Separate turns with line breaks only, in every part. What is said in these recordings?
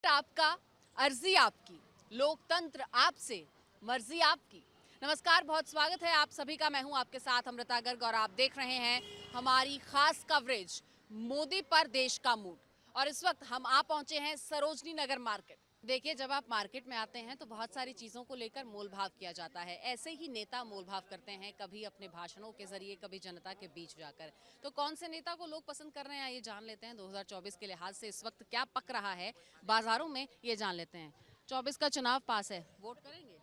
आपका, अर्जी आपकी, लोकतंत्र आपसे, मर्जी आपकी। नमस्कार, बहुत स्वागत है आप सभी का। मैं हूं आपके साथ अमृता गर्ग और आप देख रहे हैं हमारी खास कवरेज मोदी पर देश का मूड। और इस वक्त हम आ पहुंचे हैं सरोजनी नगर मार्केट। देखिए, जब आप मार्केट में आते हैं तो बहुत सारी चीज़ों को लेकर मोलभाव किया जाता है। ऐसे ही नेता मोलभाव करते हैं, कभी अपने भाषणों के जरिए, कभी जनता के बीच जाकर। तो कौन से नेता को लोग पसंद कर रहे हैं, ये जान लेते हैं। 2024 के लिहाज से इस वक्त क्या पक रहा है बाजारों में, ये जान लेते हैं। 24 का चुनाव पास है, वोट करेंगे?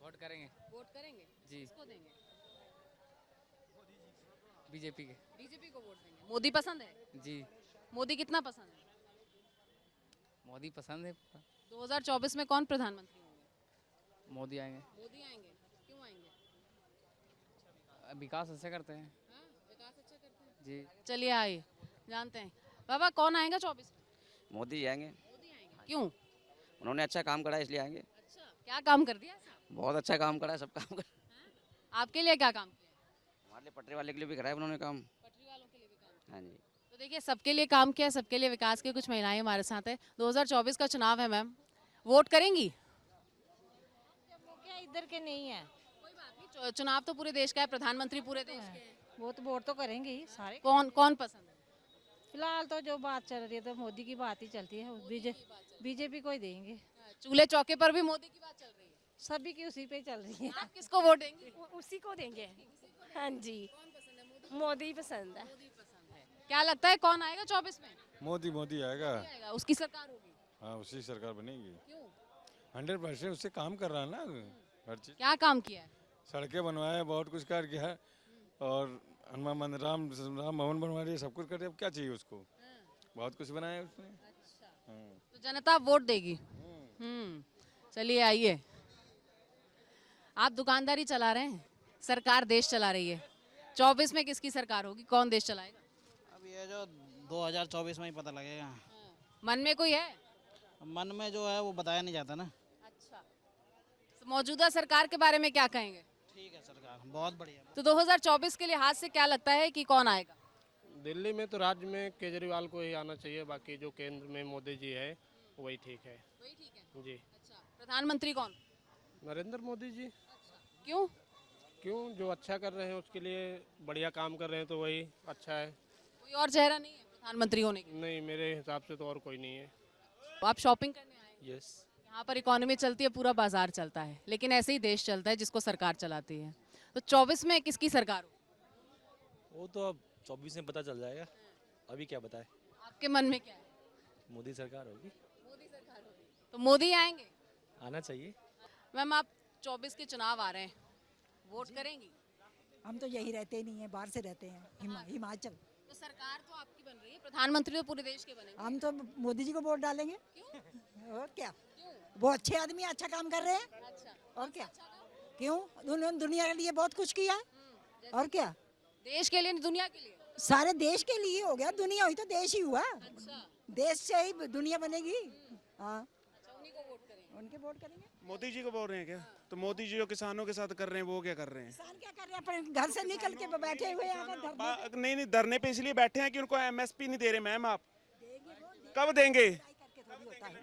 वोट करेंगे
वोट करेंगे
जी।
किसको देंगे?
बीजेपी के
बीजेपी को वोट देंगे। मोदी पसंद है?
जी।
मोदी कितना पसंद है?
मोदी पसंद है।
2024 में कौन प्रधानमंत्री होंगे?
मोदी आएंगे।
मोदी आएंगे। क्यों आएंगे?
विकास अच्छा करते हैं
हाँ, विकास अच्छा करते हैं।
जी।
चलिए आइए जानते हैं। बाबा, कौन आएगा 24 में?
मोदी आएंगे।
मोदी आएंगे। क्यों?
उन्होंने अच्छा काम करा है इसलिए आएंगे।
अच्छा, क्या काम कर दिया ऐसा?
बहुत अच्छा काम करा है, सब काम करा।
आपके लिए क्या काम किया है?
हमारे लिए पटरी वाले के लिए भी करा है उन्होंने काम।
पटरी वालों के लिए भी काम किया।
हाँ जी।
तो देखिए, सबके लिए काम किया, सबके लिए विकास के। कुछ महिलाएं हमारे साथ है। 2024 का चुनाव है मैम, वोट करेंगी?
क्या इधर के नहीं है।
कोई बात नहीं, चुनाव तो पूरे देश का है, प्रधानमंत्री पूरे देश के हैं।
वो तो वोट तो करेंगे ही सारे।
कौन कौन पसंद है?
फिलहाल तो जो बात चल रही है तो मोदी की बात ही चलती है। बीजेपी को ही देंगे।
चूल्हे चौके पर भी मोदी की बात चल रही है।
सभी की उसी पे चल रही है।
आप किसको वोट देंगी?
उसी को देंगे। हाँ जी, मोदी पसंद है।
क्या लगता है कौन आएगा 24 में?
मोदी मोदी आएगा।
आएगा, उसकी सरकार होगी।
हाँ, उसी सरकार बनेगी।
क्यों?
100% उससे काम कर रहा है ना, हर चीज।
क्या काम किया है?
सड़कें बनवाए, बहुत कुछ कर गया है। और हनुमान मंदिर, राम भवन बनवा रही है, सब कुछ कर रही है। अब क्या चाहिए उसको? बहुत कुछ बनाया है उसने।
तो जनता वोट देगी। चलिए आइए। आप दुकानदारी चला रहे हैं, सरकार देश चला रही है। 24 में किसकी सरकार होगी, कौन देश चलाएगा?
अब ये जो 2024 में ही पता लगेगा।
मन में कोई है?
मन में जो है वो बताया नहीं जाता ना।
अच्छा, तो मौजूदा सरकार के बारे में क्या कहेंगे?
ठीक है, सरकार बहुत बढ़िया।
तो 2024 के लिहाज से क्या लगता है कि कौन आएगा?
दिल्ली में तो राज्य में केजरीवाल को ही आना चाहिए, बाकी जो केंद्र में मोदी जी है वही ठीक है।
वही ठीक है।
जी।
अच्छा, प्रधानमंत्री कौन?
नरेंद्र मोदी जी।
क्यों?
क्यों? जो अच्छा कर रहे हैं उसके लिए, बढ़िया काम कर रहे हैं तो वही अच्छा है।
कोई और चेहरा नहीं है प्रधानमंत्री होने के?
नहीं, मेरे हिसाब से तो और कोई नहीं है।
तो आप शॉपिंग करने आए हैं?
यस।
यहाँ पर इकोनॉमी चलती है, पूरा बाजार चलता है, लेकिन ऐसे ही देश चलता है जिसको सरकार चलाती है। तो 24 में किसकी सरकार हो?
वो तो अब 24 में पता चल जाएगा, अभी क्या बताए।
आपके मन में क्या है?
मोदी सरकार होगी।
मोदी सरकार होगी। तो मोदी आएंगे?
आना चाहिए।
मैम, आप 24 के चुनाव आ रहे हैं, वोट करेंगी?
हम तो यही रहते ही नहीं है, बाहर से रहते हैं, हिमाचल।
तो सरकार तो आपकी बन रही है, प्रधानमंत्री तो पूरे देश के बनेंगे।
हम तो मोदी जी को वोट डालेंगे।
क्यों?
और क्या, वो अच्छे आदमी, अच्छा काम कर रहे हैं।
अच्छा,
और क्या, क्यों, उन्होंने दुनिया के लिए बहुत कुछ किया है। और क्या,
देश के लिए नहीं, दुनिया के लिए।
सारे देश के लिए हो गया, दुनिया हुई तो देश ही हुआ।
अच्छा,
देश से ही दुनिया बनेगी। हाँ,
अच्छा, उन्हीं को वोट करेंगे।
उनके वोट करेंगे।
मोदी जी को बोल रहे हैं क्या? तो मोदी जी जो किसानों के साथ कर रहे हैं वो क्या कर रहे हैं?
किसान क्या कर रहे हैं, अपने घर से निकल के बैठे हुए हैं यहाँ पर धरने पे।
नहीं नहीं, धरने पे इसलिए बैठे हैं कि उनको एमएसपी नहीं दे रहे। मैम, आप कब देंगे?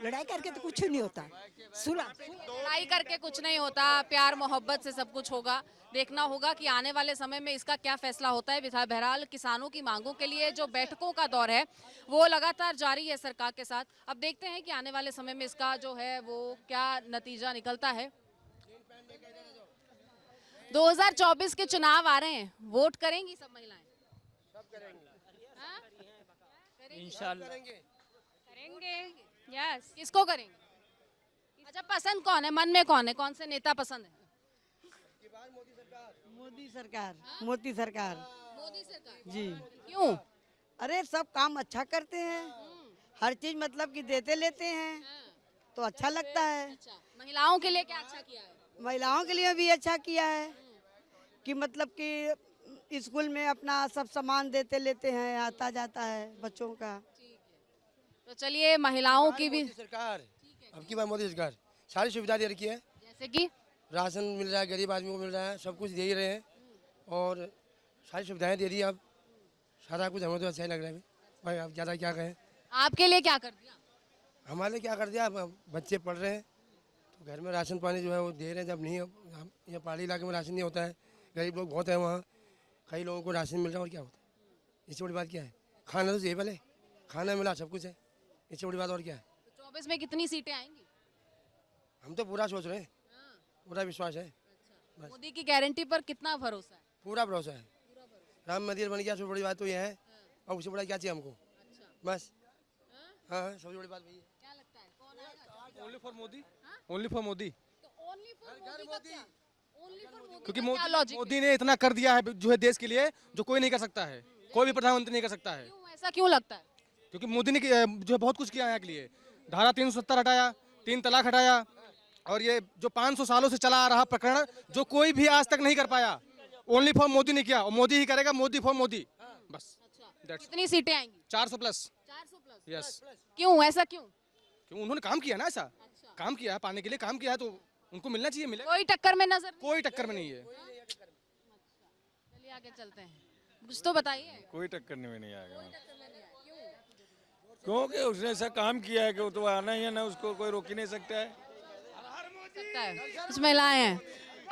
लड़ाई करके तो कुछ नहीं होता। सुलह
लड़ाई करके कुछ नहीं होता, प्यार मोहब्बत से सब कुछ होगा। देखना होगा कि आने वाले समय में इसका क्या फैसला होता है। बहरहाल, किसानों की मांगों के लिए जो बैठकों का दौर है वो लगातार जारी है सरकार के साथ। अब देखते हैं कि आने वाले समय में इसका जो है वो क्या नतीजा निकलता है। 2024 के चुनाव आ रहे हैं, वोट करेंगी सब महिलाएं?
सब करेंगे।
हाँ?
इंशाल्लाह
करेंगे। यस।
किसको करेंगे? अच्छा, पसंद कौन है, मन में कौन है, कौन से नेता पसंद है?
मोदी सरकार। मोदी सरकार
मोदी सरकार
जी।
क्यों?
अरे सब काम अच्छा करते हैं, हर चीज मतलब कि देते लेते हैं तो अच्छा लगता है।
अच्छा, महिलाओं के लिए क्या अच्छा किया है?
महिलाओं के लिए भी अच्छा किया है कि मतलब कि स्कूल में अपना सब सामान देते लेते हैं, आता जाता है बच्चों का।
तो चलिए, महिलाओं की भी
सरकार, अब की बार मोदी सरकार सारी सुविधा दे रखी है।
जैसे कि
राशन मिल रहा है, गरीब आदमी को मिल रहा है, सब कुछ दे ही रहे हैं और सारी सुविधाएं दे दी। अब सारा कुछ हमें तो अच्छा ही लग रहा है भाई, अब ज़्यादा क्या कहें।
आपके लिए क्या कर दिया?
हमारे लिए क्या कर दिया, अब बच्चे पढ़ रहे हैं तो घर में राशन पानी जो है वो दे रहे हैं। जब नहीं यहाँ पहाड़ी इलाके में राशन नहीं होता है, गरीब लोग बहुत हैं वहाँ, कई लोगों को राशन मिल रहा है और क्या होता है। इससे बड़ी बात क्या है? खाना तो चाहिए, पहले खाना मिला सब कुछ है, इससे बड़ी बात और क्या है।
तो 24 में कितनी सीटें आएंगी?
हम तो पूरा सोच रहे हैं, पूरा विश्वास है, बस
मोदी की गारंटी पर कितना भरोसा है?
पूरा भरोसा है। राम मंदिर बन गया, सबसे बड़ी बात तो ये है, और उससे बड़ा क्या चाहिए हमको, बस। हाँ हाँ, सबसे बड़ी बात वही है।
क्या लगता है कौन आएगा?
Only for Modi, only for Modi,
तो ओनली फॉर मोदी का क्या? ओनली फॉर मोदी
क्योंकि
का क्या लॉजिक?
मोदी ने इतना कर दिया है जो है देश के लिए, जो कोई नहीं कर सकता है, कोई भी प्रधानमंत्री नहीं कर सकता है।
क्यों ऐसा क्यों लगता है?
क्योंकि मोदी ने जो है बहुत कुछ किया यहाँ के लिए। धारा 370 हटाया, 3 तलाक हटाया, और ये जो 500 सालों से चला आ रहा प्रकरण जो कोई भी आज तक नहीं कर पाया, ओनली फॉर मोदी ने किया और मोदी ही करेगा। मोदी फॉर मोदी, बस।
कितनी सीटें आएंगी?
400 प्लस।
400 प्लस।
यस।
क्यों ऐसा क्यों?
क्यों? उन्होंने काम किया ना, ऐसा काम किया है, पाने के लिए काम किया है, तो उनको मिलना चाहिए, मिले।
कोई टक्कर में नजर नहीं?
कोई टक्कर में नहीं है।
चलिए आगे चलते हैं, कुछ तो बताइए।
कोई टक्कर में नहीं आएगा, क्योंकि उसने ऐसा काम किया है कि वो तो आना ही है ना, उसको कोई रोक ही नहीं सकता है।
सकता है। कुछ महिलाएं हैं,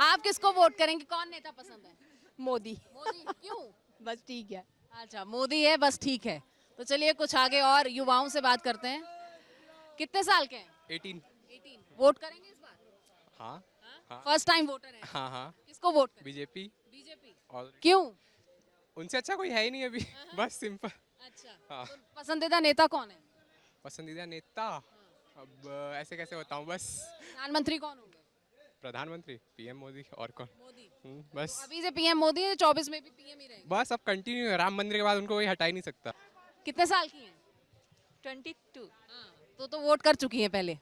आप किसको वोट करेंगे? कौन नेता पसंद है?
मोदी।
मोदी क्यों?
बस ठीक है।
अच्छा, मोदी है, बस ठीक है। तो चलिए कुछ आगे और युवाओं से बात करते हैं। कितने साल के हैं?
18।
18। वोट करेंगे इस बार?
हाँ
फर्स्ट टाइम वोटर है?
हाँ।
किसको वोट करें?
बीजेपी।
बीजेपी।
और
क्यों?
उनसे अच्छा कोई है ही नहीं अभी, बस सिंपल।
अच्छा,
हाँ।
तो पसंदीदा नेता कौन है?
पसंदीदा नेता, अब ऐसे कैसे बताऊं, बस।
प्रधानमंत्री कौन होंगे?
प्रधानमंत्री पीएम मोदी, और कौन?
मोदी।
बस।
अभी से पीएम मोदी है, 24 में भी पीएम ही रहेंगे।
बस अब कंटिन्यू, राम मंदिर के बाद उनको कोई हटा ही नहीं सकता।
कितने साल की हैं?
22।
तो वोट कर चुकी हैं पहले।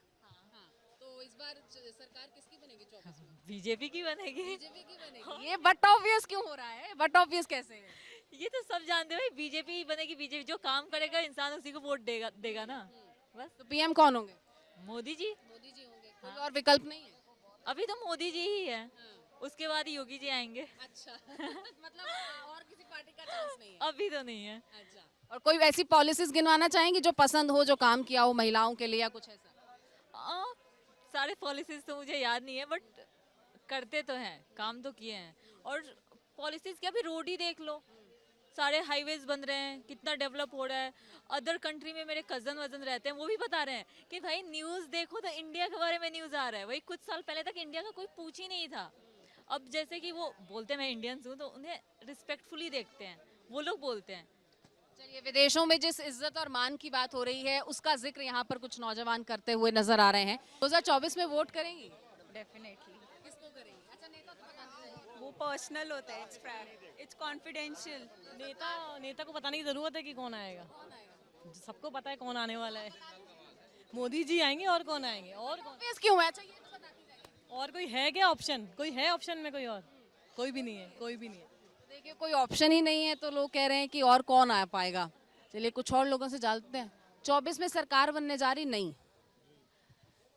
तो इस बार सरकार किसकी बनेगी 24 में?
बीजेपी की बनेगी।
बीजेपी की बनेगी। ये बट ऑब्वियस क्यों हो रहा है? बट ऑब्वियस कैसे है?
ये तो सब जानते हैं भाई, बीजेपी ही बनेगी। बीजेपी जो काम करेगा इंसान उसी को वोट देगा ना, बस।
तो पीएम कौन होंगे?
मोदी जी।
मोदी जी होंगे, कोई और विकल्प नहीं है?
अभी तो मोदी जी ही है, उसके बाद योगी जी आएंगे।
अच्छा मतलब और किसी पार्टी का चांस नहीं है
अभी तो नहीं है।
अच्छा, और कोई ऐसी पॉलिसीज गिनवाना चाहेंगे जो पसंद हो, जो काम किया हो महिलाओं के लिए या कुछ ऐसा?
सारे पॉलिसीज तो मुझे याद नहीं है, बट करते तो हैं, काम तो किए हैं। और पॉलिसीज क्या, अभी रोड ही देख लो, सारे हाईवेज बन रहे हैं, कितना डेवलप हो रहा है। अदर कंट्री में मेरे कजन वजन रहते हैं, वो भी बता रहे हैं कि भाई न्यूज़ देखो तो इंडिया के बारे में न्यूज़ आ रहा है। वही कुछ साल पहले तक इंडिया का कोई पूछ ही नहीं था। अब जैसे कि वो बोलते हैं मैं इंडियंस हूँ, तो उन्हें रिस्पेक्टफुली देखते हैं, वो लोग बोलते हैं।
चलिए, विदेशों में जिस इज्जत और मान की बात हो रही है उसका जिक्र यहाँ पर कुछ नौजवान करते हुए नजर आ रहे हैं। 2024 में वोट करेंगी?
डेफिनेटली।
किसको करेंगी? अच्छा, नेता तो बताना चाहिए।
वो पर्सनल होता है, इट्स कॉन्फिडेंशियल।
नेता को बताने की जरूरत है कि कौन आएगा, सबको पता है कौन आने वाला है। मोदी जी आएंगे, और कौन आएंगे, और कौन?
क्यों है? अच्छा, ये तो बताती जाइए।
और कोई है क्या ऑप्शन? कोई है ऑप्शन में? कोई और? कोई भी नहीं है, कोई भी नहीं है।
देखिए, कोई ऑप्शन ही नहीं है तो लोग कह रहे हैं कि और कौन आ पाएगा। चलिए कुछ और लोगों से जानते हैं। 24 में सरकार बनने जा रही, नहीं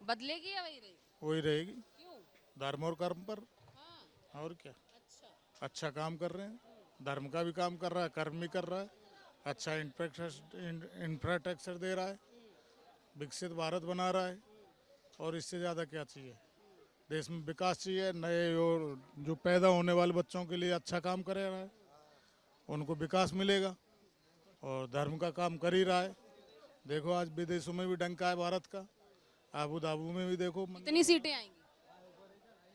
बदलेगी या वही रहेगी?
वही रहेगी।
क्यों?
धर्म और कर्म पर। और क्या, अच्छा काम कर रहे हैं, धर्म का भी काम कर रहा है, कर्म भी कर रहा है, अच्छा इंफ्रास्ट्रक्चर दे रहा है, विकसित भारत बना रहा है, और इससे ज़्यादा क्या चाहिए। देश में विकास चाहिए, नए और जो पैदा होने वाले बच्चों के लिए अच्छा काम कर रहा है, उनको विकास मिलेगा, और धर्म का काम कर ही रहा है। देखो आज विदेशों में भी डंका है भारत का, आबू धाबू में भी देखो।
कितनी सीटें आएंगी?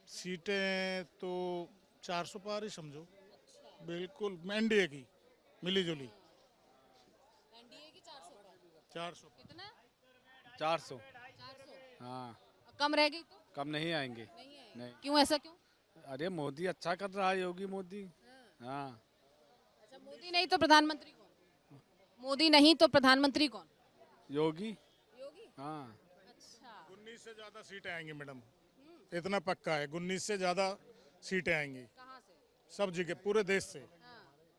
सीटें तो 400 पार ही समझो, बिल्कुल एनडीए की मिली जुली।
एनडीए की 400
400।
कितना?
400।
400।
हाँ,
कम रह गई तो?
कम नहीं आएंगे।
नहीं। क्यों, ऐसा क्यों?
अरे मोदी अच्छा कर रहा है, योगी मोदी। हाँ।
अच्छा, मोदी नहीं तो प्रधानमंत्री कौन? मोदी नहीं तो प्रधानमंत्री कौन?
योगी।
योगी।
हाँ।
अच्छा,
19 से ज्यादा सीटें आएंगी मैडम, इतना पक्का है। 19 से ज्यादा सीटें आएंगी।
कहाँ से?
सब जगह, पूरे देश से।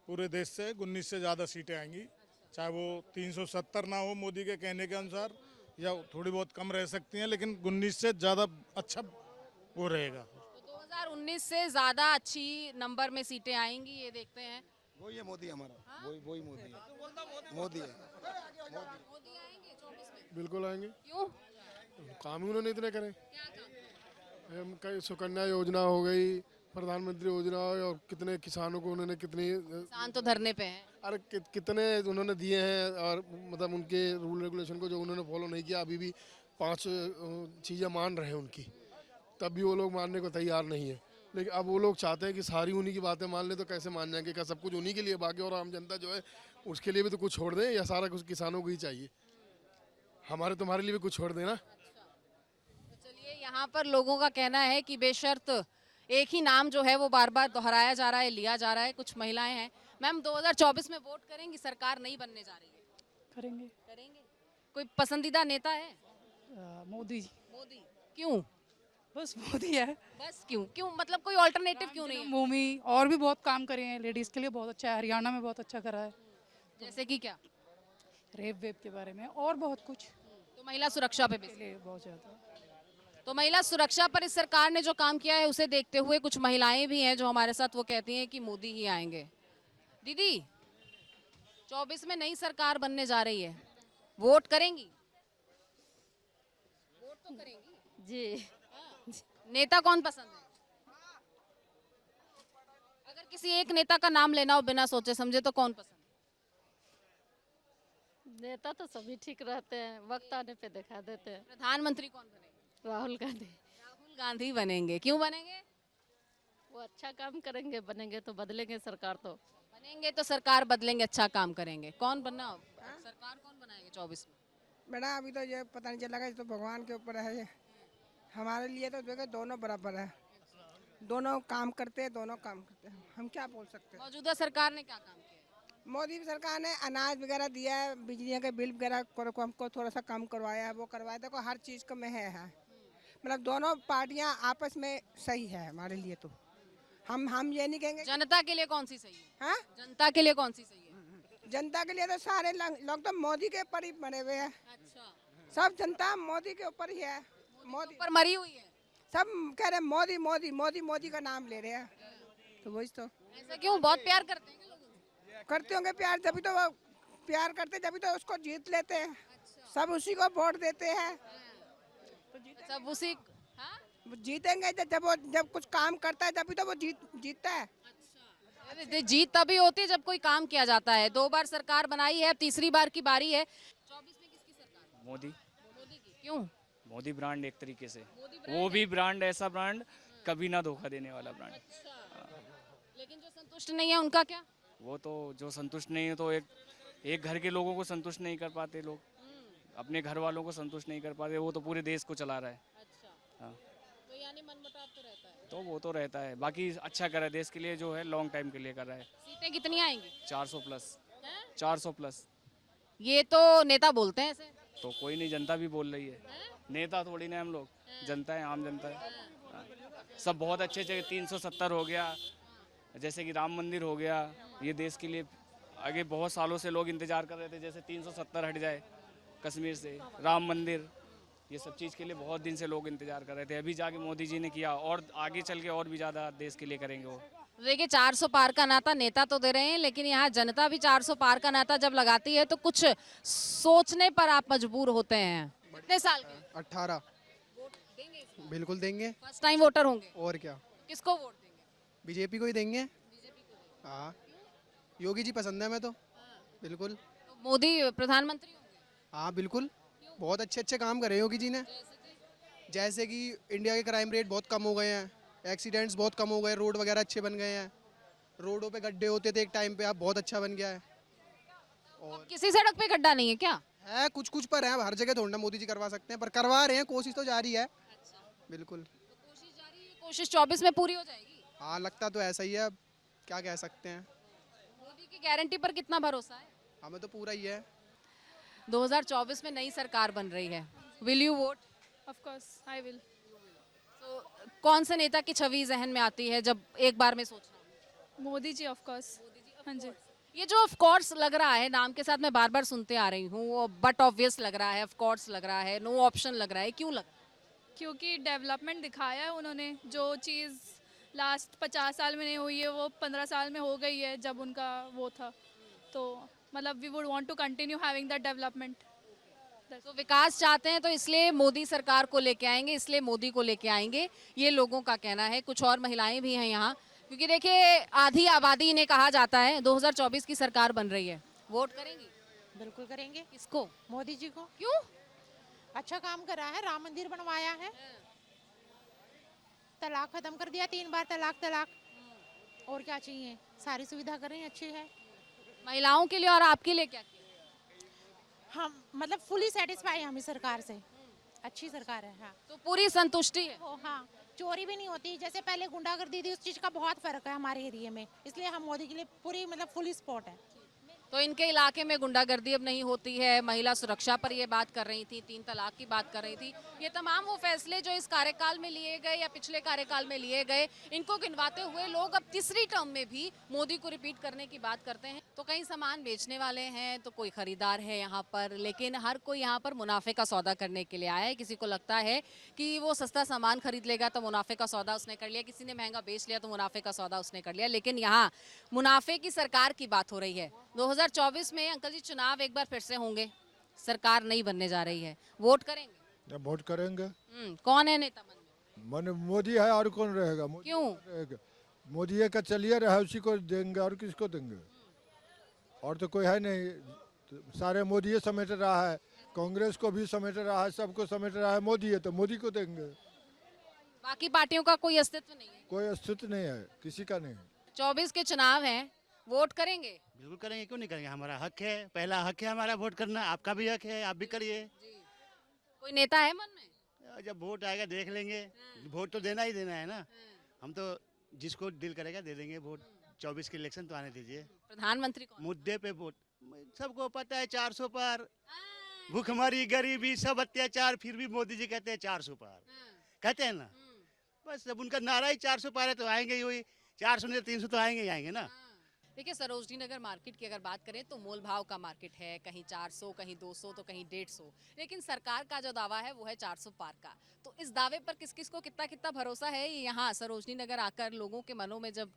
पूरे देश से 19 से ज्यादा सीटें आएंगी। चाहे वो 370 ना हो मोदी के कहने के अनुसार, या थोड़ी बहुत कम रह सकती हैं, लेकिन 19 से ज्यादा अच्छा वो रहेगा।
तो 2019 से ज्यादा अच्छी नंबर में सीटें आएंगी, ये देखते हैं।
वही है मोदी हमारा। वही मोदी है। मोदी है।
मोदी आएंगे
बिल्कुल आएंगे।
क्यों?
काम ही उन्होंने इतने करे। कई सुकन्या योजना हो गई, प्रधानमंत्री योजना हो गई, और कितने किसानों को उन्होंने कितनी
किसान तो धरने पे हैं।
अरे कितने उन्होंने दिए हैं, और मतलब उनके रूल रेगुलेशन को जो उन्होंने फॉलो नहीं किया, अभी भी 5 चीज़ें मान रहे हैं उनकी, तब भी वो लोग मानने को तैयार नहीं है। लेकिन अब वो लोग चाहते हैं कि सारी उन्हीं की बातें मान ले, तो कैसे मान जाएंगे? क्या सब कुछ उन्हीं के लिए बाकी और आम जनता जो है उसके लिए भी तो कुछ छोड़ दें, या सारा कुछ किसानों को ही चाहिए? हमारे तुम्हारे लिए भी कुछ छोड़ देना।
तो चलिए, यहाँ पर लोगों का कहना है कि बेशर्त एक ही नाम जो है वो बार बार दोहराया जा रहा है, लिया जा रहा है। कुछ महिलाएं हैं। मैम, 2024 में वोट करेंगी? सरकार नहीं बनने जा रही है।
करेंगे।
करेंगे। कोई पसंदीदा नेता है?
मोदी जी।
मोदी। क्यों?
बस मोदी है।
बस क्यों? क्यों मतलब कोई ऑल्टरनेटिव क्यों नहीं है?
भूमि और भी बहुत काम करे हैं, लेडीज के लिए बहुत अच्छा है, हरियाणा में बहुत अच्छा करा है,
जैसे कि क्या?
रेप वेप के बारे में और बहुत कुछ।
तो महिला सुरक्षा पे भी
बहुत ज्यादा।
तो महिला सुरक्षा पर इस सरकार ने जो काम किया है उसे देखते हुए कुछ महिलाएं भी हैं जो हमारे साथ वो कहती हैं कि मोदी ही आएंगे। दीदी, 24 में नई सरकार बनने जा रही है, वोट करेंगी? वोट तो करेंगी
जी।
नेता कौन पसंद है? अगर किसी एक नेता का नाम लेना हो बिना सोचे समझे तो कौन पसंद?
नेता तो सभी ठीक रहते हैं, वक्त आने पे दिखा देते हैं।
प्रधानमंत्री कौन बनेगा?
राहुल गांधी।
राहुल गांधी बनेंगे। क्यों बनेंगे?
वो अच्छा काम करेंगे, बनेंगे तो बदलेंगे सरकार तो।
बनेंगे तो सरकार बदलेंगे, अच्छा काम करेंगे। कौन बनना? सरकार कौन बनाएगा 24 में?
बेटा अभी तो ये पता नहीं चला, तो भगवान के ऊपर है ये। हमारे लिए तो देखो दोनों बराबर है, दोनों काम करते हैं, दोनों काम करते हैं, हम क्या बोल सकते हैं।
मौजूदा सरकार ने क्या काम किया?
मोदी सरकार ने अनाज वगैरह दिया है, बिजली के बिल वगैरह को हमको थोड़ा सा कम करवाया है, वो करवाया। देखो हर चीज़ को में है। मतलब दोनों पार्टियां आपस में सही है हमारे लिए। तो हम ये नहीं कहेंगे।
जनता के लिए कौन सी सही है?
हाँ,
जनता के लिए कौन सी सही है?
जनता के लिए तो सारे लोग तो मोदी के ऊपर ही बने हुए हैं।
अच्छा,
सब जनता मोदी के ऊपर ही है। मोदी
पर मरी हुई है।
सब कह रहे मोदी मोदी मोदी मोदी का नाम ले रहे हैं, तो वही तो।
ऐसा क्यों? बहुत प्यार करते हैं लोग।
करते होंगे प्यार, जभी तो वो प्यार करते, जभी तो उसको जीत लेते हैं। सब उसी को वोट देते हैं,
सब उसी। हाँ?
वो जीतेंगे जब कुछ काम करता है, तभी तो वो जीतता है।
अरे जीत तभी होती है जब कोई काम किया जाता है। 2 बार सरकार बनाई है, अब तीसरी बार की बारी है। 24 में किसकी सरकार?
मोदी।
मोदी की। क्यों?
मोदी ब्रांड एक तरीके से, वो भी ब्रांड, ऐसा ब्रांड कभी ना धोखा देने वाला ब्रांड।
लेकिन जो संतुष्ट नहीं है उनका क्या?
वो तो जो संतुष्ट नहीं है, तो एक घर के लोगों को संतुष्ट नहीं कर पाते लोग, अपने घर वालों को संतुष्ट नहीं कर पाते, वो तो पूरे देश को चला रहा है।
अच्छा,
हाँ,
तो यानी मनमुटाव तो रहता है।
तो वो तो रहता है, बाकी अच्छा कर रहा है देश के लिए, जो है लॉन्ग टाइम के लिए कर रहा है।
सीटें कितनी आएंगी?
400 प्लस। 400 प्लस।
ये तो नेता बोलते हैं ऐसे।
तो कोई नहीं, जनता भी बोल रही है। नेता थोड़ी ना हम लोग, जनता है, आम जनता है। हाँ। सब बहुत अच्छे अच्छे, 370 हो गया, जैसे कि राम मंदिर हो गया, ये देश के लिए आगे बहुत सालों से लोग इंतजार कर रहे थे, जैसे 370 हट जाए कश्मीर से, राम मंदिर, ये सब चीज़ के लिए बहुत दिन से लोग इंतजार कर रहे थे। अभी जाके मोदी जी ने किया, और आगे चल के और भी ज़्यादा देश के लिए करेंगे वो।
देखिए, 400 पार का नाता नेता तो दे रहे हैं, लेकिन यहाँ जनता भी 400 पार का नाता जब लगाती है तो कुछ सोचने पर आप मजबूर होते हैं। कितने साल के?
18। बिल्कुल देंगे।
फर्स्ट टाइम वोटर होंगे?
और क्या,
किसको वोट देंगे?
बीजेपी को ही देंगे। हाँ, योगी जी पसंद है हमें तो। बिल्कुल।
तो मोदी प्रधानमंत्री होंगे?
हाँ बिल्कुल, बहुत अच्छे अच्छे काम करे योगी जी ने। जैसे कि इंडिया के क्राइम रेट बहुत कम हो गए हैं, एक्सीडेंट्स बहुत कम हो गए, रोड वगैरह अच्छे बन गए हैं, रोडों पे गड्ढे होते थे एक टाइम पे, अब बहुत अच्छा बन गया है। और
किसी सड़क पे गड्ढा नहीं है क्या?
है कुछ कुछ पर है, हर जगह थोड़ा ना मोदी जी करवा सकते हैं, पर करवा रहे हैं, कोशिश तो जारी है। बिल्कुल,
कोशिश जारी है, कोशिश 24 में पूरी हो जाएगी।
हाँ लगता तो ऐसा ही है, अब क्या कह सकते हैं।
मोदी की गारंटी पर कितना भरोसा है?
हमें तो पूरा ही है।
2024 में नई सरकार बन रही है, will you won't?
Of course I will.
तो कौन से नेता की छवि जहन में आती है जब एक बार में सोचना?
Modi ji of course. हाँ जी।
ये जो ऑफ कोर्स लग रहा है, नाम के साथ मैं बार बार सुनते आ रही हूँ, बट ऑब्वियस लग रहा है, ऑफ कोर्स लग रहा है, नो ऑप्शन लग रहा है, क्यों लग रहा है?
क्योंकि डेवलपमेंट दिखाया है उन्होंने, जो चीज़ लास्ट 50 साल में नहीं हुई है वो 15 साल में हो गई है जब उनका वो था, तो मतलब we would want to continue having that development.
तो विकास चाहते हैं तो इसलिए मोदी सरकार को लेके आएंगे, इसलिए मोदी को लेके आएंगे, ये लोगों का कहना है। कुछ और महिलाएं भी हैं यहाँ, क्योंकि देखिए आधी आबादी ने कहा जाता है 2024 की सरकार बन रही है, वोट करेंगी?
बिल्कुल करेंगे।
किसको?
मोदी जी को।
क्यों?
अच्छा काम करा है, राम मंदिर बनवाया है, तलाक खत्म कर दिया, 3 बार तलाक। और क्या चाहिए, सारी सुविधा कर रही हैं, अच्छी है।
महिलाओं के लिए और आपके लिए क्या किया?
हम मतलब फुली सेटिस्फाई हम इस सरकार से, अच्छी सरकार है। हाँ,
तो पूरी संतुष्टि है?
हाँ, चोरी भी नहीं होती, जैसे पहले गुंडागर्दी थी, उस चीज का बहुत फर्क है हमारे एरिया में, इसलिए हम मोदी के लिए पूरी मतलब फुली सपोर्ट है।
तो इनके इलाके में गुंडागर्दी अब नहीं होती है, महिला सुरक्षा पर ये बात कर रही थी, 3 तलाक की बात कर रही थी। ये तमाम वो फैसले जो इस कार्यकाल में लिए गए या पिछले कार्यकाल में लिए गए, इनको गिनवाते हुए लोग अब तीसरी टर्म में भी मोदी को रिपीट करने की बात करते हैं। तो कई सामान बेचने वाले हैं, तो कोई खरीदार है यहाँ पर, लेकिन हर कोई यहाँ पर मुनाफे का सौदा करने के लिए आया है। किसी को लगता है कि वो सस्ता सामान खरीद लेगा तो मुनाफे का सौदा उसने कर लिया, किसी ने महंगा बेच लिया तो मुनाफे का सौदा उसने कर लिया। लेकिन यहाँ मुनाफे की सरकार की बात हो रही है। 2024 में अंकल जी चुनाव एक बार फिर से होंगे, सरकार नहीं बनने जा रही है, वोट करेंगे?
जब वोट करेंगे।
कौन है नेता मन में?
मोदी है, और कौन रहेगा? मोदी
क्यों?
रहेगा। मोदी का चलिए रहा, उसी को देंगे, और किसको देंगे? और तो कोई है नहीं, तो सारे मोदी समेट रहा है, कांग्रेस को भी समेट रहा है, सबको समेट रहा है मोदी है, तो मोदी को देंगे।
बाकी पार्टियों का कोई अस्तित्व नहीं है?
कोई अस्तित्व नहीं है, किसी का नहीं।
24 के चुनाव हैं, वोट करेंगे?
बिल्कुल करेंगे, क्यों नहीं करेंगे, हमारा हक है, पहला हक है हमारा वोट करना, आपका भी हक है, आप भी करिए।
कोई नेता है मन में?
जब वोट आएगा देख लेंगे, वोट तो देना ही देना है ना, हम तो जिसको दिल करेगा दे देंगे वोट। 24 के इलेक्शन तो आने दीजिए।
प्रधानमंत्री कौन?
मुद्दे पे वोट सबको पता है, 400 पार, भूखमरी गरीबी सब अत्याचार, फिर भी मोदी जी कहते हैं 400 पार, कहते हैं ना। बस जब उनका नारा ही 400 पार है तो आएंगे ही, वही 400 नहीं 300 तो आएंगे ही आएंगे ना।
देखिए सरोजनी नगर मार्केट की अगर बात करें तो मोल भाव का मार्केट है, कहीं 400, कहीं 200 तो कहीं 150, लेकिन सरकार का जो दावा है वो है 400 पार का। तो इस दावे पर किस किस को कितना कितना भरोसा है, यहाँ सरोजनी नगर आकर लोगों के मनों में जब